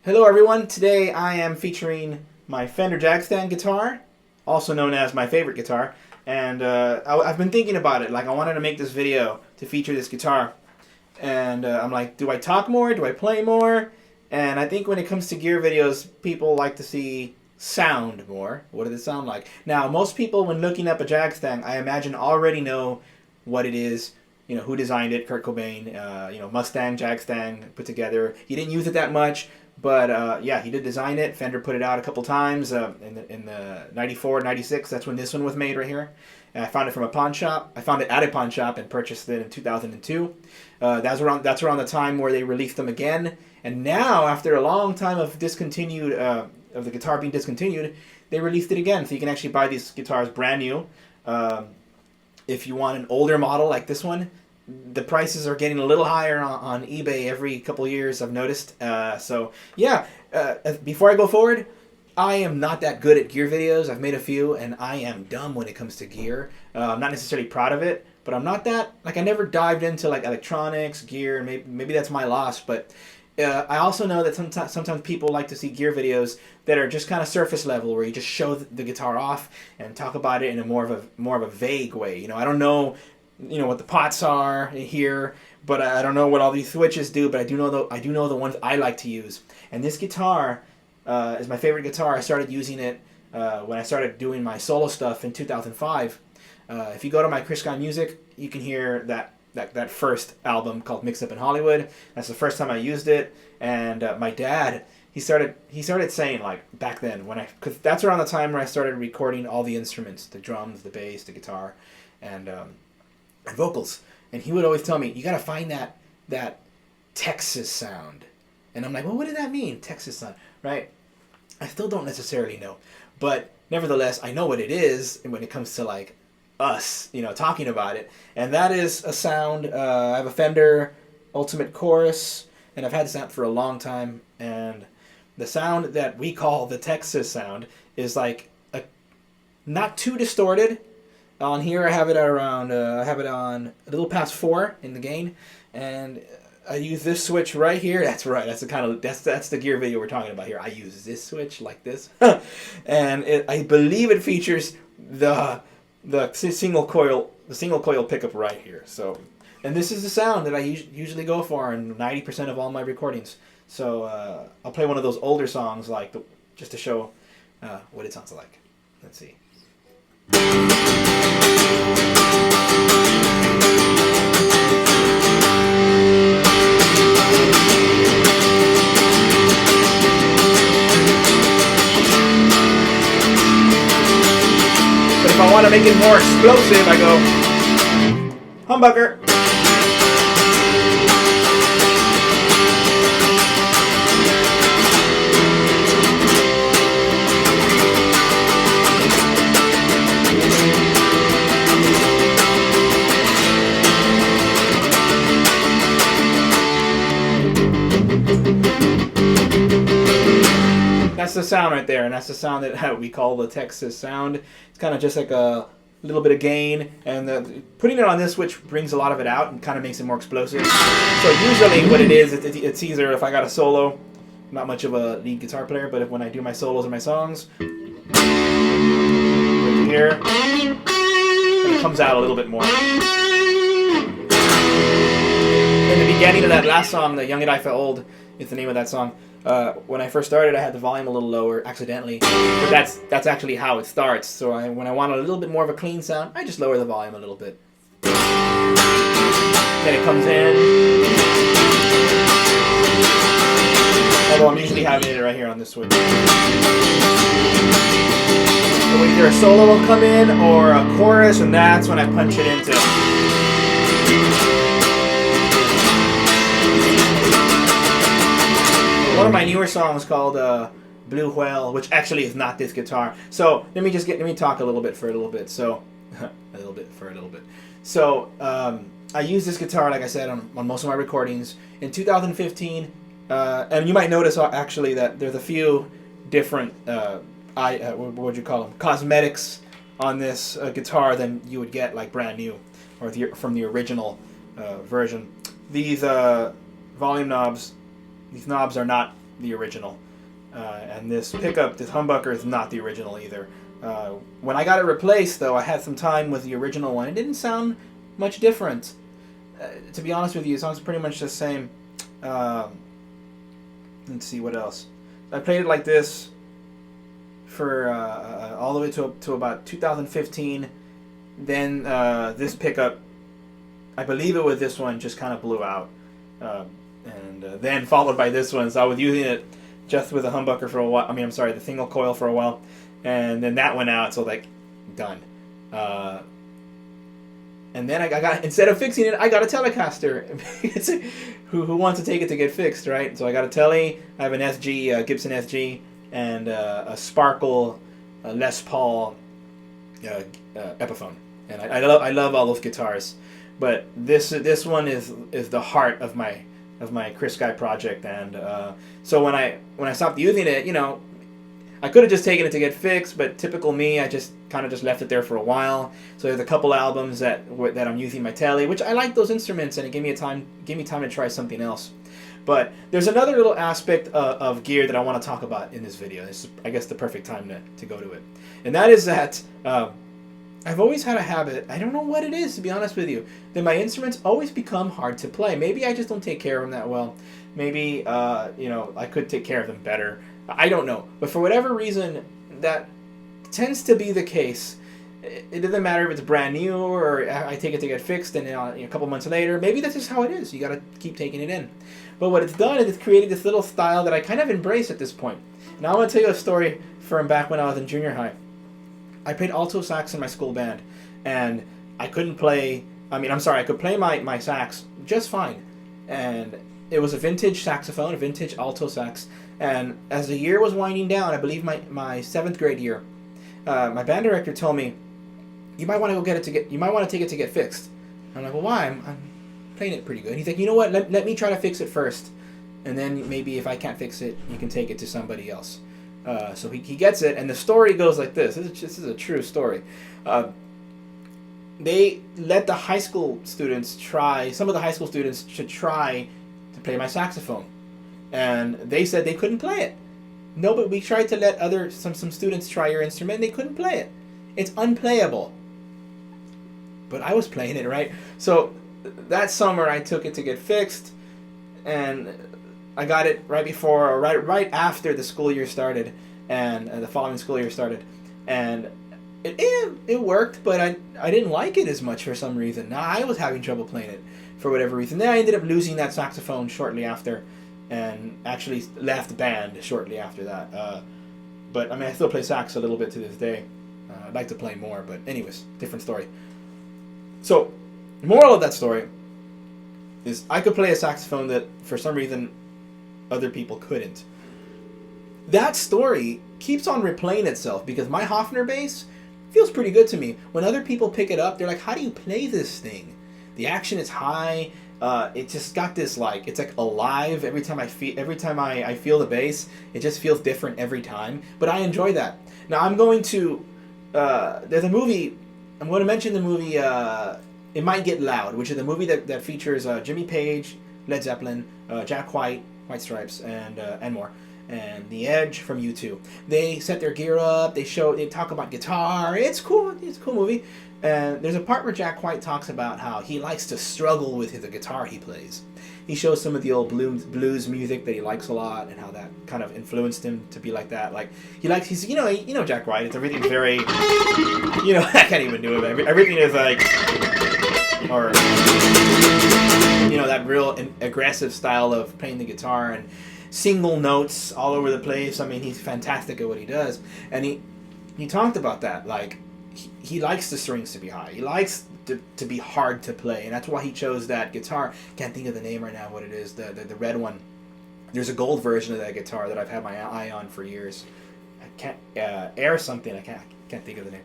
Hello everyone, today I am featuring my Fender Jag-Stang guitar, also known as my favorite guitar, and I've been thinking about it, like I wanted to make this video to feature this guitar, and I'm like, do I talk more, do I play more? And I think when it comes to gear videos, people like to see sound more. What does it sound like? Now, most people when looking up a Jag-Stang, I imagine already know what it is. You know, who designed it, Kurt Cobain, Mustang, Jag-Stang put together. He didn't use it that much, but yeah, he did design it. Fender put it out a couple times in the 94, 96. That's when this one was made right here. And I found it from a pawn shop. I found it at a pawn shop and purchased it in 2002. That's around the time where they released them again. And now, after a long time of discontinued, of the guitar being discontinued, they released it again. So you can actually buy these guitars brand new. If you want an older model like this one, the prices are getting a little higher on eBay every couple years, I've noticed. So yeah, before I go forward, I am not that good at gear videos. I've made a few, and I am dumb when it comes to gear. I'm not necessarily proud of it, but I'm not that, like I never dived into like electronics, gear, maybe that's my loss, but I also know that sometimes people like to see gear videos that are just kind of surface level, where you just show the guitar off and talk about it in a more of a vague way. You know, I don't know, what the pots are here, but I don't know what all these switches do. But I do know the ones I like to use. And this guitar is my favorite guitar. I started using it when I started doing my solo stuff in 2005. If you go to my Chris Guy Music, you can hear that first album called Mixed Up in Hollywood. That's the first time I used it, and my dad, he started saying, like, back then, because that's around the time where I started recording all the instruments, the drums, the bass, the guitar, and vocals, and he would always tell me, you gotta find that Texas sound. And I'm like, well, what did that mean, Texas sound, right? I still don't necessarily know, but nevertheless, I know what it is when it comes to like us, talking about it. And that is a sound. I have a Fender Ultimate Chorus, and I've had this amp for a long time. And the sound that we call the Texas sound is like not too distorted. On here, I have it around. I have it on a little past 4 in the gain, and I use this switch right here. That's right. That's the gear video we're talking about here. I use this switch like this, and I believe it features the single coil pickup right here. So, and this is the sound that I usually go for in 90% of all my recordings. So I'll play one of those older songs just to show what it sounds like. Let's see. But if I want to make it more explosive, I go humbucker. That's the sound right there, and that's the sound that we call the Texas sound. It's kind of just like a little bit of gain, and putting it on this switch brings a lot of it out and kind of makes it more explosive. So usually what it is, it's either if I got a solo, I'm not much of a lead guitar player, but when I do my solos or my songs, here, it comes out a little bit more. In the beginning of that last song, The Young and I Felt Old is the name of that song. When I first started, I had the volume a little lower accidentally, but that's actually how it starts. So when I want a little bit more of a clean sound, I just lower the volume a little bit. Then it comes in. Although I'm usually having it right here on this switch. So either a solo will come in or a chorus, and that's when I punch it into. One of my newer songs called Blue Whale, which actually is not this guitar. So let me talk a little bit for a little bit. So So I use this guitar, like I said, on most of my recordings. In 2015, and you might notice actually that there's a few different what would you call them, cosmetics on this guitar than you would get like brand new or from the original version. These volume knobs, these knobs are not the original. And this pickup, this humbucker, is not the original either. When I got it replaced, though, I had some time with the original one. It didn't sound much different. To be honest with you, it sounds pretty much the same. Let's see what else. I played it like this for all the way to about 2015. Then this pickup, I believe it was this one, just kind of blew out. And then followed by this one. So I was using it just with a humbucker for a while. I mean, I'm sorry, the single coil for a while. And then that went out, so like, done. And then I got, instead of fixing it, I got a Telecaster. who wants to take it to get fixed, right? So I got a Tele, I have an SG, Gibson SG, and a Sparkle Les Paul Epiphone. And I love all those guitars. But this one is the heart of my Chris Guy project. And so when I stopped using it, you know, I could have just taken it to get fixed, but typical me, I just kind of just left it there for a while. So there's a couple albums that I'm using my Tele, which I like those instruments, and it gave me time to try something else. But there's another little aspect of gear that I want to talk about in this video. This is, I guess, the perfect time to go to it, and that is that I've always had a habit. I don't know what it is, to be honest with you, that my instruments always become hard to play. Maybe I just don't take care of them that well. Maybe you know, I could take care of them better. I don't know, but for whatever reason, that tends to be the case. It doesn't matter if it's brand new or I take it to get fixed, and a couple months later, maybe that's just how it is. You got to keep taking it in. But what it's done is it's created this little style that I kind of embrace at this point. Now I want to tell you a story from back when I was in junior high. I played alto sax in my school band, and I couldn't play. I mean, I'm sorry, I could play my sax just fine, and it was a vintage saxophone, a vintage alto sax. And as the year was winding down, I believe my 7th grade year, my band director told me, you might want to take it to get fixed. I'm like, well, why? I'm playing it pretty good. He's like, you know what? Let me try to fix it first, and then maybe if I can't fix it, you can take it to somebody else. So he gets it, and the story goes like this. This is a true story. They let the high school students try. Some of the high school students should try to play my saxophone. And they said they couldn't play it. No, but we tried to let some students try your instrument, and they couldn't play it. It's unplayable. But I was playing it, right? So that summer I took it to get fixed, and I got it right after the school year started, and the following school year started, and it worked, but I didn't like it as much for some reason. Now I was having trouble playing it for whatever reason. Then I ended up losing that saxophone shortly after, and actually left the band shortly after that. But I mean, I still play sax a little bit to this day. I'd like to play more, but anyways, different story. So, the moral of that story is I could play a saxophone that, for some reason, other people couldn't. That story keeps on replaying itself because my Hofner bass feels pretty good to me. When other people pick it up, they're like, how do you play this thing? The action is high. It just got this, like, it's like alive every time I feel the bass. It just feels different every time. But I enjoy that. Now I'm going to there's a movie. I'm going to mention the movie It Might Get Loud, which is a movie that features Jimmy Page, Led Zeppelin, Jack White, White Stripes, and more, and The Edge from U2. They set their gear up. They talk about guitar. It's cool. It's a cool movie. And there's a part where Jack White talks about how he likes to struggle with the guitar he plays. He shows some of the old blues music that he likes a lot, and how that kind of influenced him to be like that. Like he's you know Jack White. It's everything very, you know, I can't even do it. Everything is like, or you know, that real aggressive style of playing the guitar and single notes all over the place. I mean, he's fantastic at what he does, and he talked about that. Like he likes the strings to be high. He likes to be hard to play, and that's why he chose that guitar. Can't think of the name right now. What it is? The red one. There's a gold version of that guitar that I've had my eye on for years. I can't Air something. I can't think of the name.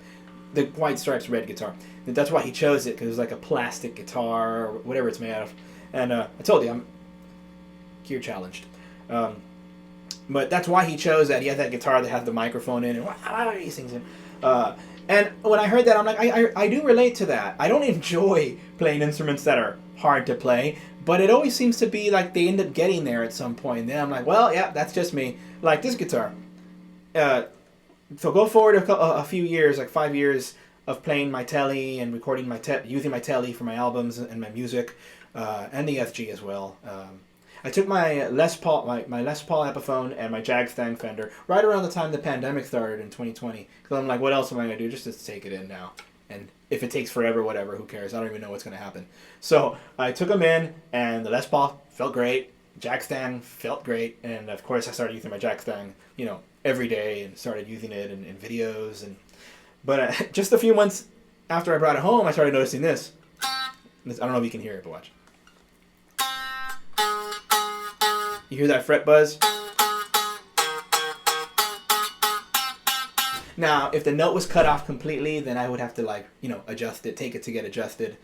The White Stripes red guitar. That's why he chose it, because it was like a plastic guitar or whatever it's made out of. And I told you I'm gear challenged. But that's why he chose that. He had that guitar that has the microphone in, and he sings it. And when I heard that, I'm like, I do relate to that. I don't enjoy playing instruments that are hard to play, but it always seems to be like they end up getting there at some point. And then I'm like, well, yeah, that's just me. Like this guitar. So go forward a few years, like 5 years of playing my Tele and recording using my Tele for my albums and my music, and the SG as well. I took my Les Paul, my Les Paul Epiphone and my Jagstang Fender right around the time the pandemic started in 2020. Because I'm like, what else am I going to do? Just to take it in now. And if it takes forever, whatever, who cares? I don't even know what's going to happen. So I took them in, and the Les Paul felt great. Jagstang felt great. And of course, I started using my Jagstang, every day, and started using it in videos. But just a few months after I brought it home, I started noticing this. I don't know if you can hear it, but watch. You hear that fret buzz? Now, if the note was cut off completely, then I would have to adjust it, take it to get adjusted.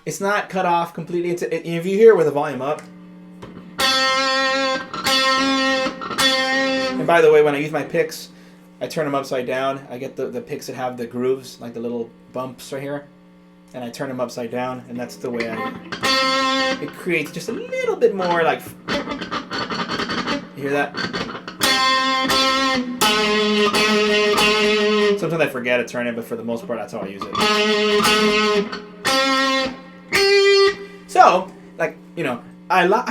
It's not cut off completely. If you hear it with the volume up. And by the way, when I use my picks, I turn them upside down. I get the picks that have the grooves, like the little bumps right here. And I turn them upside down, and that's the way it creates just a little bit more like... You hear that? Sometimes I forget to turn it, but for the most part, that's how I use it. So, I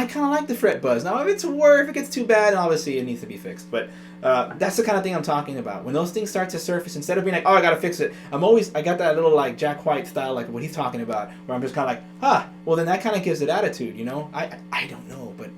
kind of like the fret buzz. Now, if it gets too bad, obviously it needs to be fixed. But that's the kind of thing I'm talking about. When those things start to surface, instead of being like, oh, I gotta fix it, I got that little like Jack White style, like what he's talking about, where I'm just kind of like, well then that kind of gives it attitude, I don't know, but.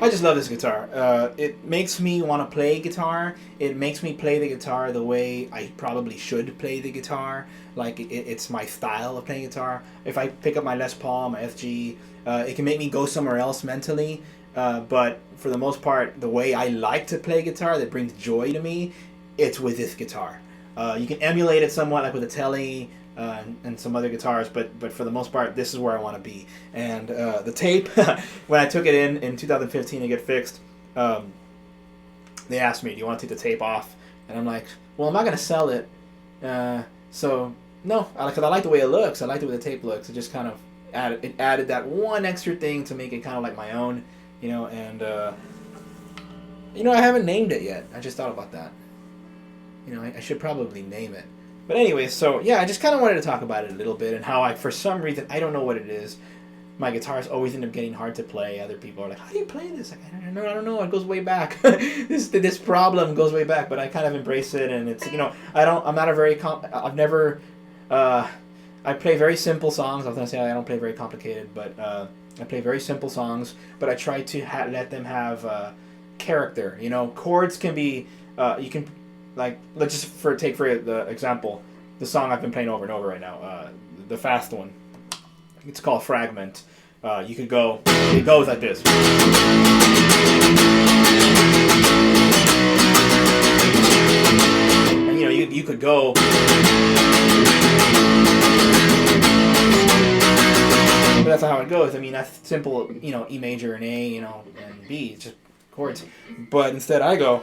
I just love this guitar. It makes me want to play guitar. It makes me play the guitar the way I probably should play the guitar. Like, it's my style of playing guitar. If I pick up my Les Paul, my SG, it can make me go somewhere else mentally. But for the most part, the way I like to play guitar that brings joy to me, it's with this guitar. You can emulate it somewhat, like with a Tele and some other guitars, but for the most part, this is where I want to be. And the tape, when I took it in 2015 to get fixed, they asked me, do you want to take the tape off? And I'm like, well, I'm not going to sell it, so no, because I like the way it looks. I like the way the tape looks. It just kind of added that one extra thing to make it kind of like my own, and I haven't named it yet. I just thought about that. I should probably name it. But anyway, so yeah, I just kind of wanted to talk about it a little bit, and how for some reason, I don't know what it is, my guitars always end up getting hard to play. Other people are like, how do you play this? Like, I don't know, it goes way back. this problem goes way back, but I kind of embrace it, and it's, I play very simple songs. I was going to say I don't play very complicated, but I play very simple songs, but I try to let them have character. Chords can be, you can, like, let's just take for the example, the song I've been playing over and over right now, the fast one. It's called Fragment. You could go, it goes like this. And, you could go. But that's not how it goes. I mean, that's simple, E major and A, and B, it's just chords. But instead I go.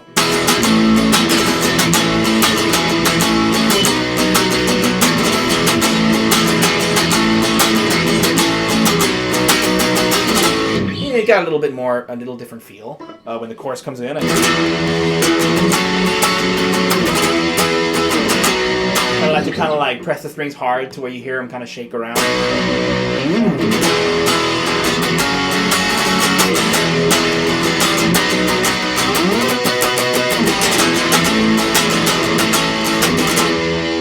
It got a little different feel when the chorus comes in. I like to kind of like press the strings hard to where you hear them kind of shake around.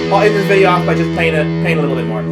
I'll end this video off by just playing a little bit more.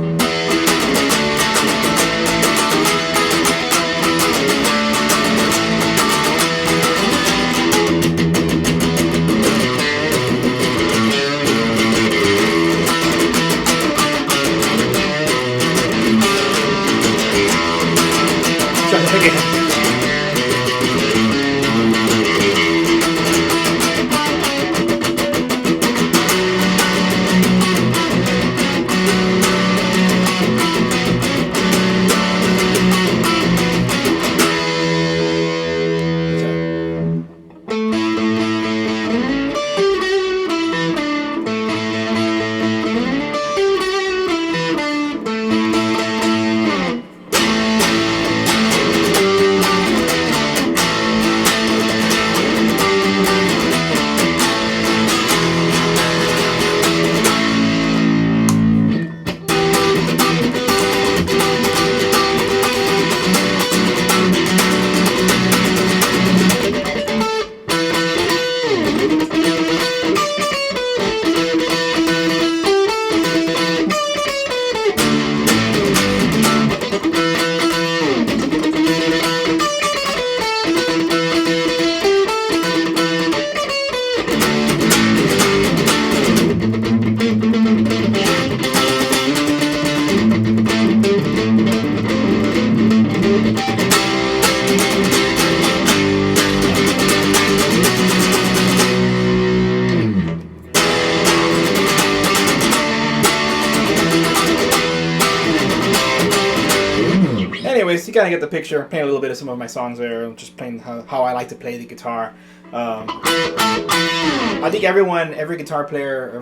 Anyways, you kind of get the picture. Playing a little bit of some of my songs there. Just playing how I like to play the guitar. I think every guitar player,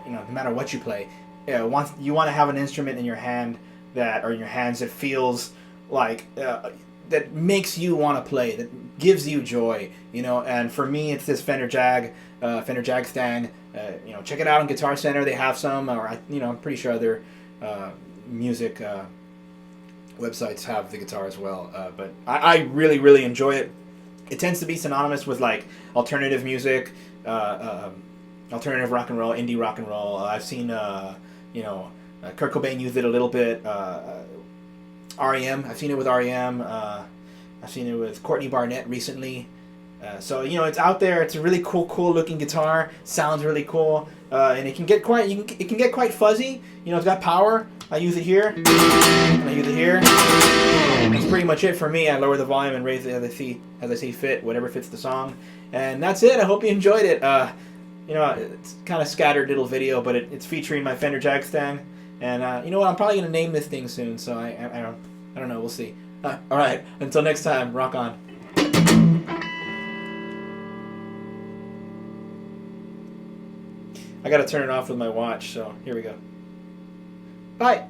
no matter what you play, you want to have an instrument in your hand or in your hands that feels like that makes you want to play, that gives you joy. And for me, it's this Fender Jag-Stang. Check it out on Guitar Center. They have some, or I'm pretty sure other music websites have the guitar as well, but I really, really enjoy it. It tends to be synonymous with like alternative music, alternative rock and roll, indie rock and roll. I've seen, Kurt Cobain used it a little bit. REM, I've seen it with REM. I've seen it with Courtney Barnett recently. So it's out there. It's a really cool looking guitar. Sounds really cool, and it can get quite fuzzy. It's got power. I use it here. And I use it here. That's pretty much it for me. I lower the volume and raise it as I see fit, whatever fits the song, and that's it. I hope you enjoyed it. It's kind of scattered little video, but it's featuring my Fender Jag-Stang, and you know what? I'm probably gonna name this thing soon. So I don't know. We'll see. All right. Until next time. Rock on. I gotta turn it off with my watch, so here we go. Bye!